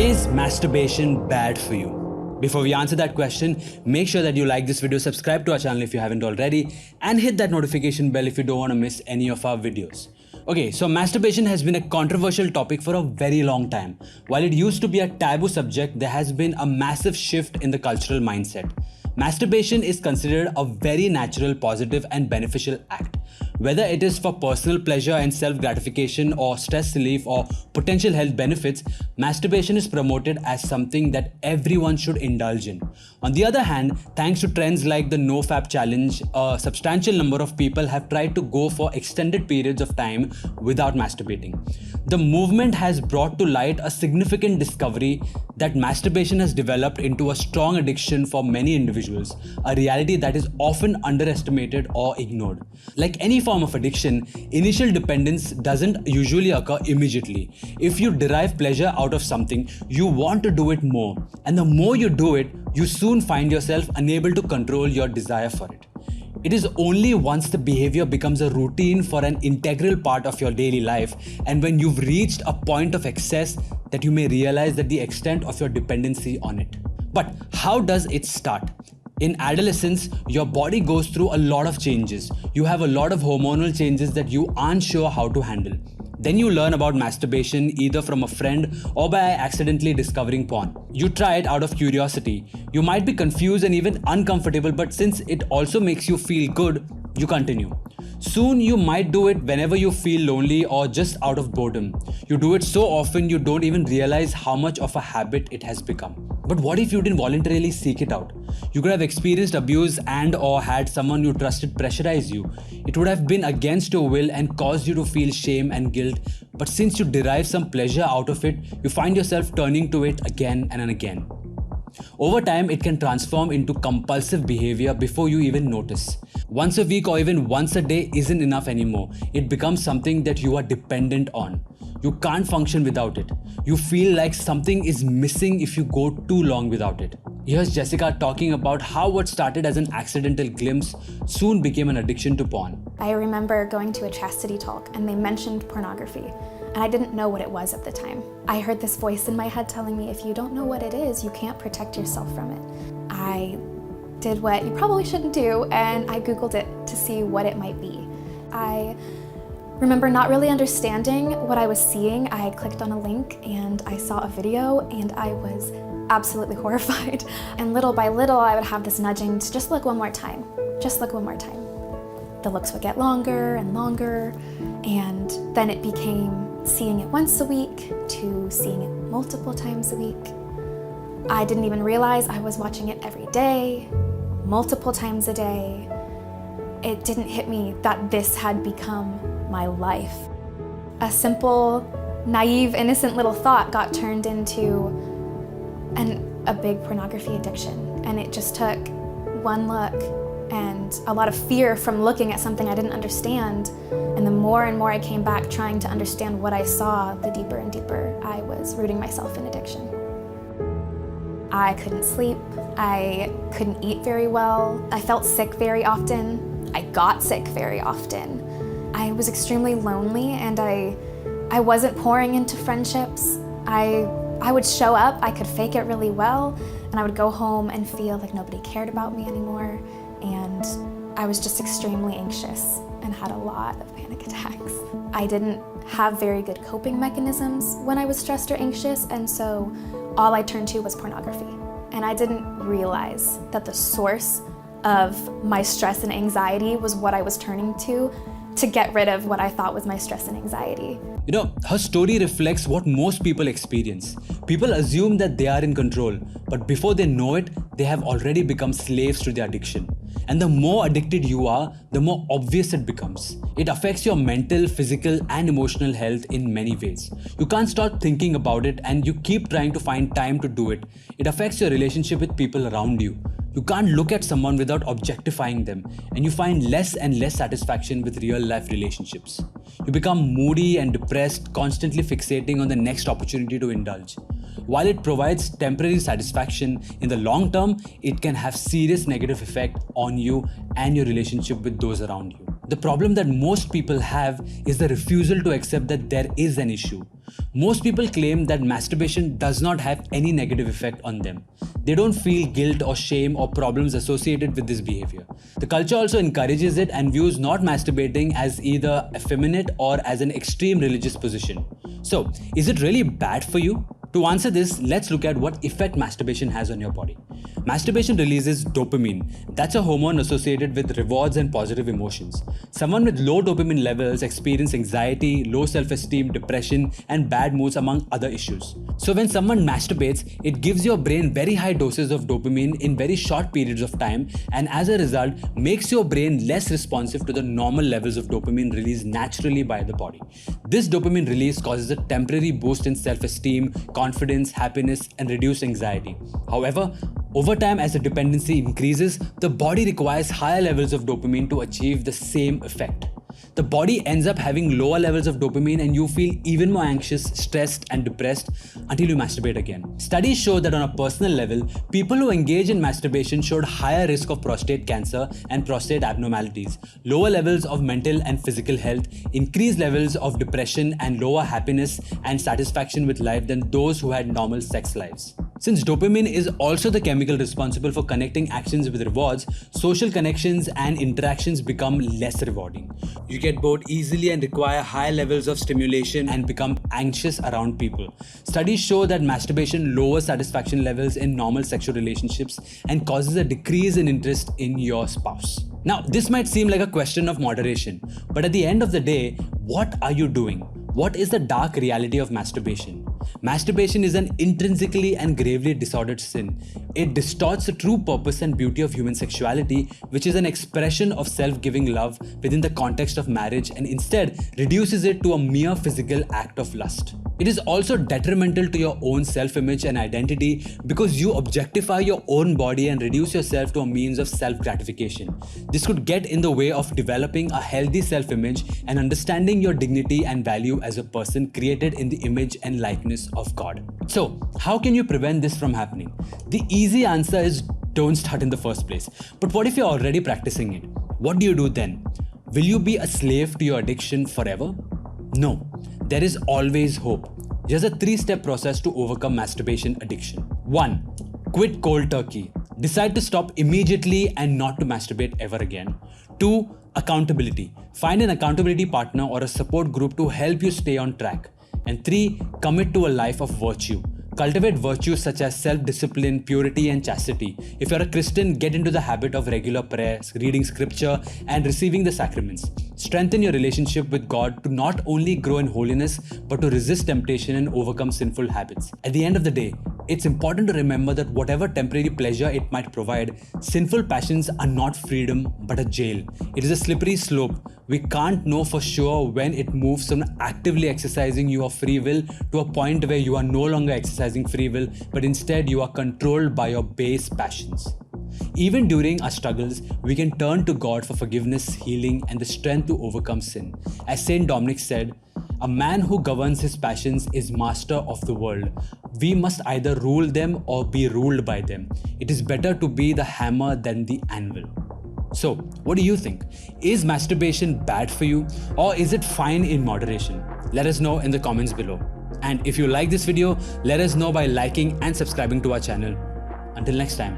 Is masturbation bad for you? Before we answer that question, make sure that you like this video, subscribe to our channel if you haven't already, and hit that notification bell if you don't want to miss any of our videos. Okay, so masturbation has been a controversial topic for a very long time. While it used to be a taboo subject, there has been a massive shift in the cultural mindset. Masturbation is considered a very natural, positive, and beneficial act. Whether it is for personal pleasure and self-gratification or stress relief or potential health benefits, masturbation is promoted as something that everyone should indulge in. On the other hand, thanks to trends like the NoFap challenge, a substantial number of people have tried to go for extended periods of time without masturbating. The movement has brought to light a significant discovery that masturbation has developed into a strong addiction for many individuals, a reality that is often underestimated or ignored. Like any form of addiction, initial dependence doesn't usually occur immediately. If you derive pleasure out of something, you want to do it more. And the more you do it, you soon find yourself unable to control your desire for it. It is only once the behavior becomes a routine for an integral part of your daily life, and when you've reached a point of excess, that you may realize that the extent of your dependency on it. But how does it start? In adolescence, your body goes through a lot of changes. You have a lot of hormonal changes that you aren't sure how to handle. Then you learn about masturbation either from a friend or by accidentally discovering porn. You try it out of curiosity. You might be confused and even uncomfortable, but since it also makes you feel good, you continue. Soon you might do it whenever you feel lonely or just out of boredom. You do it so often you don't even realize how much of a habit it has become. But what if you didn't voluntarily seek it out? You could have experienced abuse and or had someone you trusted pressurize you. It would have been against your will and caused you to feel shame and guilt. But since you derive some pleasure out of it, you find yourself turning to it again and again. Over time, it can transform into compulsive behavior before you even notice. Once a week or even once a day isn't enough anymore. It becomes something that you are dependent on. You can't function without it. You feel like something is missing if you go too long without it. Here's Jessica talking about how what started as an accidental glimpse soon became an addiction to porn. I remember going to a chastity talk and they mentioned pornography. And I didn't know what it was at the time. I heard this voice in my head telling me, if you don't know what it is, you can't protect yourself from it. I did what you probably shouldn't do, and I Googled it to see what it might be. I remember not really understanding what I was seeing. I clicked on a link and I saw a video and I was absolutely horrified. And little by little, I would have this nudging to just look one more time, just look one more time. The looks would get longer and longer, and then it became seeing it once a week to seeing it multiple times a week. I didn't even realize I was watching it every day, multiple times a day. It didn't hit me that this had become my life. A simple, naive, innocent little thought got turned into a big pornography addiction. And it just took one look and a lot of fear from looking at something I didn't understand. And the more and more I came back trying to understand what I saw, the deeper and deeper I was rooting myself in addiction. I couldn't sleep. I couldn't eat very well. I felt sick very often. I got sick very often. I was extremely lonely, and I wasn't pouring into friendships. I would show up, I could fake it really well, and I would go home and feel like nobody cared about me anymore. And I was just extremely anxious and had a lot of panic attacks. I didn't have very good coping mechanisms when I was stressed or anxious, and so all I turned to was pornography. And I didn't realize that the source of my stress and anxiety was what I was turning to get rid of what I thought was my stress and anxiety. You know, her story reflects what most people experience. People assume that they are in control, but before they know it, they have already become slaves to their addiction. And the more addicted you are, the more obvious it becomes. It affects your mental, physical, and emotional health in many ways. You can't stop thinking about it, and you keep trying to find time to do it. It affects your relationship with people around you. You can't look at someone without objectifying them, and you find less and less satisfaction with real-life relationships. You become moody and depressed, constantly fixating on the next opportunity to indulge. While it provides temporary satisfaction, in the long term, it can have serious negative effect on you and your relationship with those around you. The problem that most people have is the refusal to accept that there is an issue. Most people claim that masturbation does not have any negative effect on them. They don't feel guilt or shame or problems associated with this behavior. The culture also encourages it and views not masturbating as either effeminate or as an extreme religious position. So, is it really bad for you? To answer this, let's look at what effect masturbation has on your body. Masturbation releases dopamine. That's a hormone associated with rewards and positive emotions. Someone with low dopamine levels experience anxiety, low self-esteem, depression, and bad moods among other issues. So when someone masturbates, it gives your brain very high doses of dopamine in very short periods of time, and as a result, makes your brain less responsive to the normal levels of dopamine released naturally by the body. This dopamine release causes a temporary boost in self-esteem, confidence, happiness, and reduced anxiety. However, over time, as the dependency increases, the body requires higher levels of dopamine to achieve the same effect. The body ends up having lower levels of dopamine and you feel even more anxious, stressed, and depressed until you masturbate again. Studies show that on a personal level, people who engage in masturbation showed higher risk of prostate cancer and prostate abnormalities, lower levels of mental and physical health, increased levels of depression, and lower happiness and satisfaction with life than those who had normal sex lives. Since dopamine is also the chemical responsible for connecting actions with rewards, social connections and interactions become less rewarding. You get bored easily and require high levels of stimulation and become anxious around people. Studies show that masturbation lowers satisfaction levels in normal sexual relationships and causes a decrease in interest in your spouse. Now, this might seem like a question of moderation, but at the end of the day, what are you doing? What is the dark reality of masturbation? Masturbation is an intrinsically and gravely disordered sin. It distorts the true purpose and beauty of human sexuality, which is an expression of self-giving love within the context of marriage, and instead reduces it to a mere physical act of lust. It is also detrimental to your own self-image and identity because you objectify your own body and reduce yourself to a means of self-gratification. This could get in the way of developing a healthy self-image and understanding your dignity and value as a person created in the image and likeness of God. So, how can you prevent this from happening? The easy answer is don't start in the first place. But what if you're already practicing it? What do you do then? Will you be a slave to your addiction forever? No, there is always hope. Here's a 3-step process to overcome masturbation addiction. 1. Quit cold turkey. Decide to stop immediately and not to masturbate ever again. 2. Accountability. Find an accountability partner or a support group to help you stay on track. And 3. Commit to a life of virtue. Cultivate virtues such as self-discipline, purity, and chastity. If you're a Christian, get into the habit of regular prayers, reading scripture, and receiving the sacraments. Strengthen your relationship with God to not only grow in holiness, but to resist temptation and overcome sinful habits. At the end of the day, it's important to remember that whatever temporary pleasure it might provide, sinful passions are not freedom, but a jail. It is a slippery slope. We can't know for sure when it moves from actively exercising your free will to a point where you are no longer exercising free will, but instead you are controlled by your base passions. Even during our struggles, we can turn to God for forgiveness, healing, and the strength to overcome sin. As Saint Dominic said, "A man who governs his passions is master of the world. We must either rule them or be ruled by them. It is better to be the hammer than the anvil." So, what do you think? Is masturbation bad for you, or is it fine in moderation? Let us know in the comments below. And if you like this video, let us know by liking and subscribing to our channel. Until next time.